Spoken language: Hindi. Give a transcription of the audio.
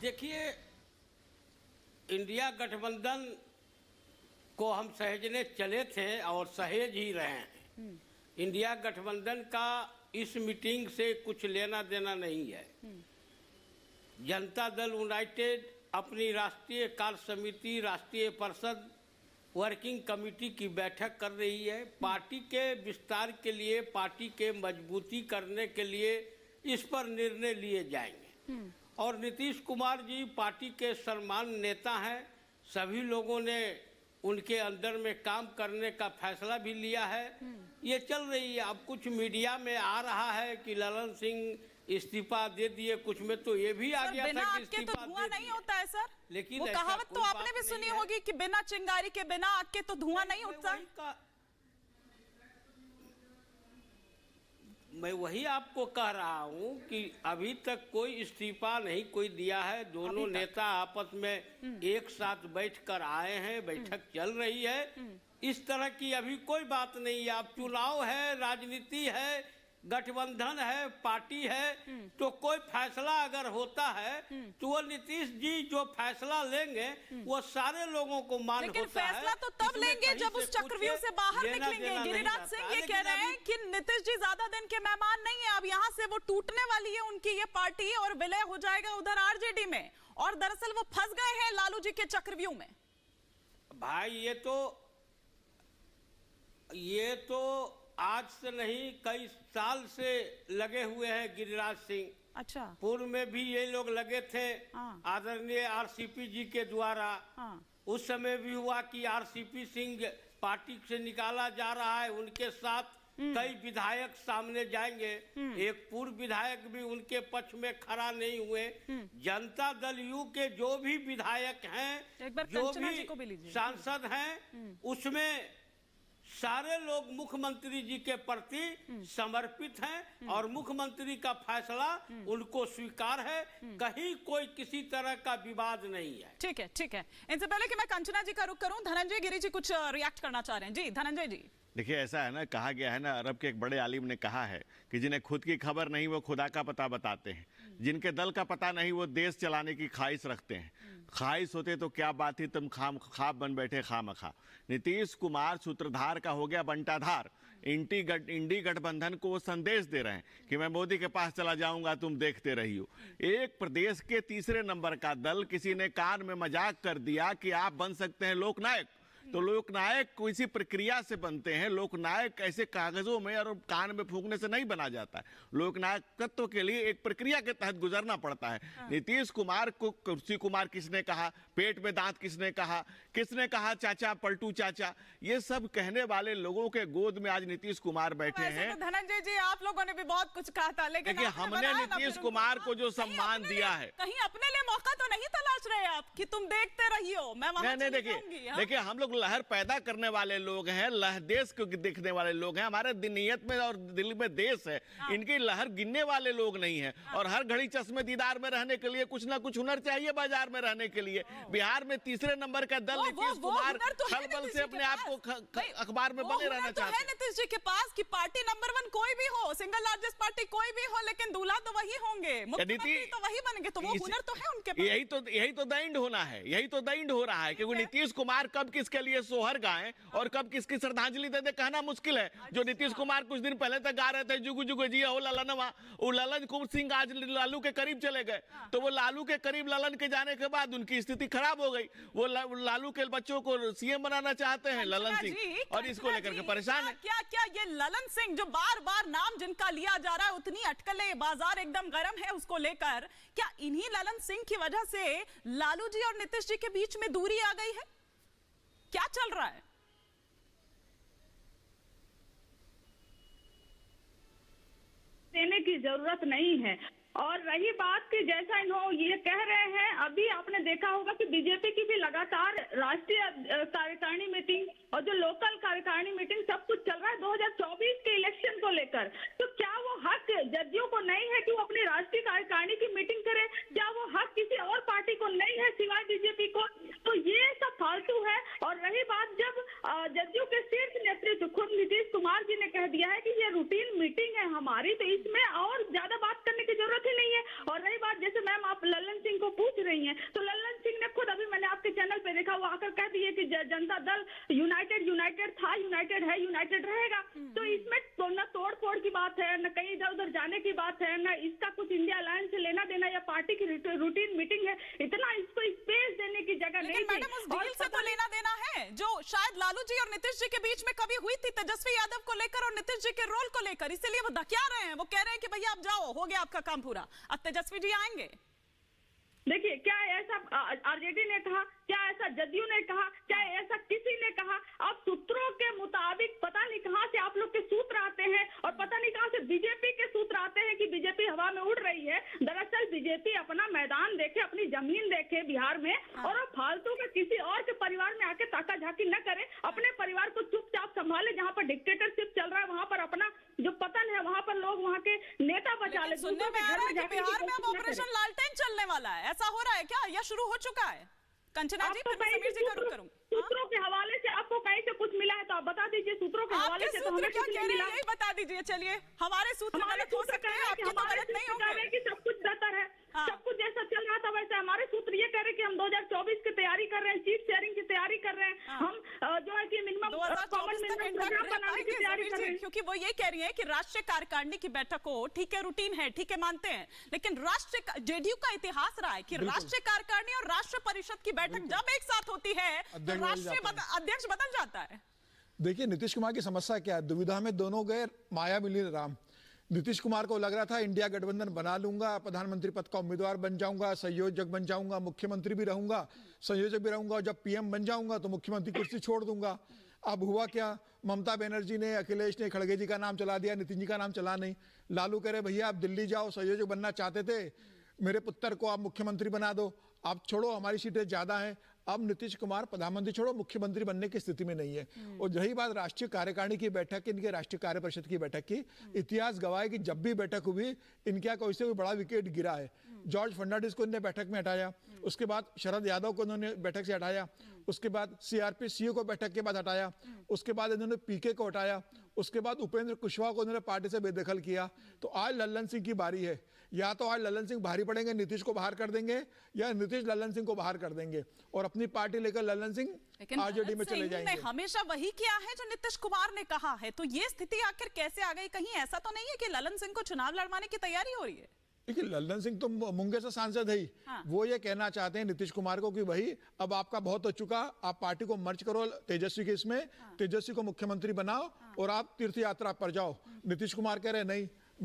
देखिए, इंडिया गठबंधन को हम सहेजने चले थे और सहेज ही रहे हैं। इंडिया गठबंधन का इस मीटिंग से कुछ लेना देना नहीं है। जनता दल यूनाइटेड अपनी राष्ट्रीय कार्य समिति, राष्ट्रीय परिषद, वर्किंग कमेटी की बैठक कर रही है। पार्टी के विस्तार के लिए, पार्टी के मजबूती करने के लिए इस पर निर्णय लिए जाएंगे। और नीतीश कुमार जी पार्टी के सम्मानित नेता हैं। सभी लोगों ने उनके अंदर में काम करने का फैसला भी लिया है। ये चल रही है। अब कुछ मीडिया में आ रहा है कि ललन सिंह इस्तीफा दे दिए, कुछ में तो ये भी आ गया था कि इस्तीफा तो धुआं नहीं होता है सर। लेकिन वो कहावत तो आपने भी सुनी होगी कि बिना चिंगारी के, बिना आग के तो धुआं नहीं उठता। मैं वही आपको कह रहा हूं कि अभी तक कोई इस्तीफा नहीं कोई दिया है। दोनों नेता आपस में एक साथ बैठकर आए हैं, बैठक चल रही है। इस तरह की अभी कोई बात नहीं है। अब चुनाव है, राजनीति है, गठबंधन है, पार्टी है, तो कोई फैसला अगर होता है तो वो नीतीश जी जो फैसला लेंगे वो सारे लोगों को मान होता है। लेकिन फैसला तो तब लेंगे जब उस चक्रव्यूह से बाहर निकलेंगे। गिरिराज सिंह ये कह रहे हैं कि नीतीश जी ज्यादा दिन के मेहमान नहीं है। अब यहाँ से वो टूटने वाली है उनकी ये पार्टी और विलय हो जाएगा उधर आरजेडी में। और दरअसल वो फंस गए हैं लालू जी के चक्रव्यूह में। भाई ये तो आज से नहीं, कई साल से लगे हुए हैं गिरिराज सिंह। अच्छा। पूर्व में भी ये लोग लगे थे आदरणीय आरसीपी जी के द्वारा। उस समय भी हुआ कि आरसीपी सिंह पार्टी से निकाला जा रहा है, उनके साथ कई विधायक सामने जाएंगे। एक पूर्व विधायक भी उनके पक्ष में खड़ा नहीं हुए। जनता दल यू के जो भी विधायक हैं, जो भी सांसद हैं, उसमें सारे लोग मुख्यमंत्री जी के प्रति समर्पित हैं और मुख्यमंत्री का फैसला उनको स्वीकार है। कहीं कोई किसी तरह का विवाद नहीं है। ठीक है, ठीक है। इनसे पहले कि मैं कंचना जी का रुख करूं, धनंजय गिरी जी कुछ रिएक्ट करना चाह रहे हैं। जी धनंजय जी। देखिए, ऐसा है ना, कहा गया है ना, अरब के एक बड़े आलिम ने कहा है कि जिन्हें खुद की खबर नहीं वो खुदा का पता बताते हैं। जिनके दल का पता नहीं वो देश चलाने की ख्वाहिश रखते हैं। ख्वाहिश होते तो क्या बात थी, तुम ख्वाब बन बैठे खामखा। नीतीश कुमार सूत्रधार का हो गया बंटाधार। इंडी गठबंधन को वो संदेश दे रहे हैं कि मैं मोदी के पास चला जाऊंगा, तुम देखते रहियो। एक प्रदेश के तीसरे नंबर का दल, किसी ने कान में मजाक कर दिया कि आप बन सकते हैं लोकनायक। तो लोकनायक किसी प्रक्रिया से बनते हैं। लोकनायक ऐसे कागजों में और कान में फूंकने से नहीं बना जाता है। लोकनायकत्व के लिए एक प्रक्रिया के तहत गुजरना पड़ता है। नीतीश कुमार को कुर्सी कुमार किसने कहा, पेट में दांत किसने कहा चाचा, पलटू चाचा, ये सब कहने वाले लोगों के गोद में आज नीतीश कुमार बैठे हैं। तो धनंजय जी, आप लोगों ने भी बहुत कुछ कहा था, लेकिन हमने नीतीश कुमार को जो सम्मान दिया है, कहीं अपने लिए मौका तो नहीं तलाश रहे आप कि तुम देखते रहियो, मैं वहां नहीं। देखिए, हम लोग लहर पैदा करने वाले लोग हैं, देश को देखने वाले लोग हैं। हमारे नीयत में और दिल में देश है। इनकी लहर गिनने वाले लोग नहीं है। और हर घड़ी चश्मे दीदार में रहने के लिए कुछ ना कुछ हुनर चाहिए बाजार में रहने के लिए। बिहार में तीसरे नंबर का दल नीतीश कुमार खलबल से अपने आप को अखबार में बने रहना चाहते हैं। नीतीश जी के पास कि पार्टी नंबर 1 कोई भी हो, सिंगल लार्जेस्ट पार्टी कोई भी हो, लेकिन दूल्हा तो वही होंगे, मुख्यमंत्री तो वही बनेंगे। तो वो हुनर तो है उनके पास। यही तो द एंड होना है। यही तो द एंड हो रहा है, क्योंकि नीतीश कुमार कब किसके लिए सोहर गाएं और कब किसकी श्रद्धांजलि दे दे कहना मुश्किल है। जो नीतीश कुमार कुछ दिन पहले तक गा रहे थे जुगु जुगु जी हो ललनवा, वो ललन कुमार सिंह आज लालू के करीब चले गए। तो वो लालू के करीब ललन के जाने के बाद उनकी स्थिति खराब हो गई। वो लालू के बच्चों को सीएम बनाना चाहते हैं ललन सिंह, और इसको लेकर के परेशान है। क्या ये ललन सिंह जो बार बार नाम जिनका लिया जा रहा है, उतनी अटकलें, बाजार एकदम गर्म है उसको लेकर, क्या इन्हीं ललन सिंह की वजह से लालू जी और नीतीश जी के बीच में दूरी आ गई है? क्या चल रहा है? देने की जरूरत नहीं है। और रही बात कि जैसा इन्होंने ये कह रहे हैं, अभी आपने देखा होगा कि बीजेपी की भी लगातार राष्ट्रीय कार्यकारिणी मीटिंग और जो लोकल कार्यकारिणी मीटिंग सब कुछ चल रहा है 2024 के इलेक्शन को लेकर। तो क्या वो हक जदयू को नहीं है कि वो अपनी राष्ट्रीय कार्यकारिणी की मीटिंग करे? क्या वो हक किसी और पार्टी को नहीं है सिवाय बीजेपी को? तो ये सब फालतू है। और रही बात जब जदयू के शीर्ष नेतृत्व खुद नीतीश कुमार जी ने कह दिया है कि ये रूटीन मीटिंग है हमारी, तो इसमें और ज्यादा बात करने की जरूरत ही नहीं है। और रही बात, जैसे मैम आप लल्लन सिंह को पूछ रही हैं, तो लल्लन सिंह ने खुद, अभी मैंने आपके चैनल पे देखा, वो आकर कह दिए कि जनता दल यूनाइटेड था, यूनाइटेड है, यूनाइटेड रहेगा। तो इसमें तो न तोड़ फोड़ की बात है, न कहीं इधर उधर जाने की बात है, न इसका कुछ इंडिया अलायंस से लेना देना, या पार्टी की रूटीन मीटिंग है। इतना इसको स्पेस देने की जगह नहीं लेकिन मैडम उस डील से तो लेना देना है जो शायद लालू जी और नीतीश जी के बीच में कभी हुई थी, तेजस्वी यादव को लेकर और नीतीश जी के रोल को लेकर। इसीलिए वो धकिया रहे हैं, वो कह रहे हैं कि भैया आप जाओ, हो गया आपका काम पूरा, अब तेजस्वी जी आएंगे। देखिए, क्या ऐसा आरजेडी ने कहा, क्या ऐसा जदयू ने कहा, क्या ऐसा किसी ने कहा? अब सूत्रों के मुताबिक पता नहीं कहां से आप लोग के सूत्र आते हैं, और पता नहीं कहां से बीजेपी के सूत्र आते हैं कि बीजेपी हवा में उड़ रही है। दरअसल बीजेपी अपना मैदान देखे, अपनी जमीन देखे बिहार में, और फालतू के किसी और के परिवार में आके ताका झाकी न करे। अपने परिवार को चुपचाप संभाले, जहां पर डिक्टेटरशिप चल रहा है वहां पर अपना जो पतन है वहां पर लोग वहां के नेता बचा ले। सुनने में आ रहा है कि बिहार में अब ऑपरेशन लालटेन चलने वाला है, ऐसा हो रहा है क्या, या शुरू हो चुका है? कंचना जी, फिर समीर जी का रुख करूं। सूत्रों के हवाले से आपको कहीं से कुछ मिला है तो आप बता दीजिए। सूत्रों के हवाले से तो हमें क्या कह रहे हैं यही बता दीजिए। चलिए, हमारे सूत्र गलत हो सकते हैं, आपके तो गलत नहीं होंगे। कि सब कुछ बेहतर है, सब कुछ जैसा चल रहा था वैसे। हमारे सूत्र ये कह रहे हैं कि हम 2024 की तैयारी कर रहे हैं, सीट शेयरिंग की तैयारी कर रहे हैं, हम जो है कि मिनिमम कॉमन मिनिमम प्रोग्राम बनाने की तैयारी कर रहे हैं। क्योंकि वो ये कह रही है कि राष्ट्रीय कार्यकारिणी की बैठक हो, ठीक है, रूटीन है, ठीक है, मानते हैं, लेकिन राष्ट्रीय जेडीयू का इतिहास रहा है कि राष्ट्रीय कार्यकारिणी और राष्ट्र परिषद की बैठक जब एक साथ होती है तो राष्ट्रीय अध्यक्ष बदल जाता है। देखिए, नीतीश कुमार की समस्या क्या है, दुविधा में दोनों गए, माया मिली राम। नीतीश कुमार को लग रहा था इंडिया गठबंधन बना लूंगा, प्रधानमंत्री पद का उम्मीदवार बन जाऊंगा, संयोजक बन जाऊंगा, मुख्यमंत्री भी रहूंगा, संयोजक भी रहूंगा, और जब पीएम बन जाऊंगा तो मुख्यमंत्री कुर्सी छोड़ दूंगा। अब हुआ क्या, ममता बनर्जी ने, अखिलेश ने खड़गे जी का नाम चला दिया, नितिन जी का नाम चला नहीं। लालू कह रहे भैया आप दिल्ली जाओ, संयोजक बनना चाहते थे, मेरे पुत्र को आप मुख्यमंत्री बना दो, आप छोड़ो, हमारी सीटें ज्यादा हैं। अब नीतीश कुमार प्रधानमंत्री छोड़ो, मुख्यमंत्री बनने की स्थिति में नहीं है। और रही बात राष्ट्रीय कार्यकारिणी की बैठक की, इनके राष्ट्रीय कार्य परिषद की बैठक की, इतिहास गवाह है कि जब भी बैठक हुई इनके यहाँ कोई से कोई बड़ा विकेट गिरा है। जॉर्ज फर्नांडिस को इन्होंने बैठक में हटाया, उसके बाद शरद यादव को इन्होंने बैठक से हटाया, उसके बाद सीआरपी सीओ को बैठक के बाद हटाया, उसके बाद इन्होंने पीके को हटाया, उसके बाद उपेंद्र कुशवाहा को इन्होंने पार्टी से बेदखल किया। तो आज लल्लन सिंह की बारी है, या तो आज लल्लन सिंह भारी पड़ेंगे, नीतीश को बाहर कर देंगे, या नीतीश लल्लन सिंह को बाहर कर देंगे और अपनी पार्टी लेकर लल्लन सिंह आरजेडी में चले जाएंगे। हमेशा वही किया है जो नीतीश कुमार ने कहा है, तो ये स्थिति आखिर कैसे आ गई? कहीं ऐसा तो नहीं है कि लल्लन सिंह को चुनाव लड़वाने की तैयारी हो रही है? देखिए, लल्लन सिंह तो मुंगेर से सांसद है ही। वो ये कहना चाहते हैं नीतीश कुमार को कि भाई अब आपका बहुत हो चुका, आप पार्टी को मर्ज करो तेजस्वी के इसमें, तेजस्वी को मुख्यमंत्री बनाओ और आप तीर्थ यात्रा पर जाओ। नीतीश कुमार कह रहे नहीं,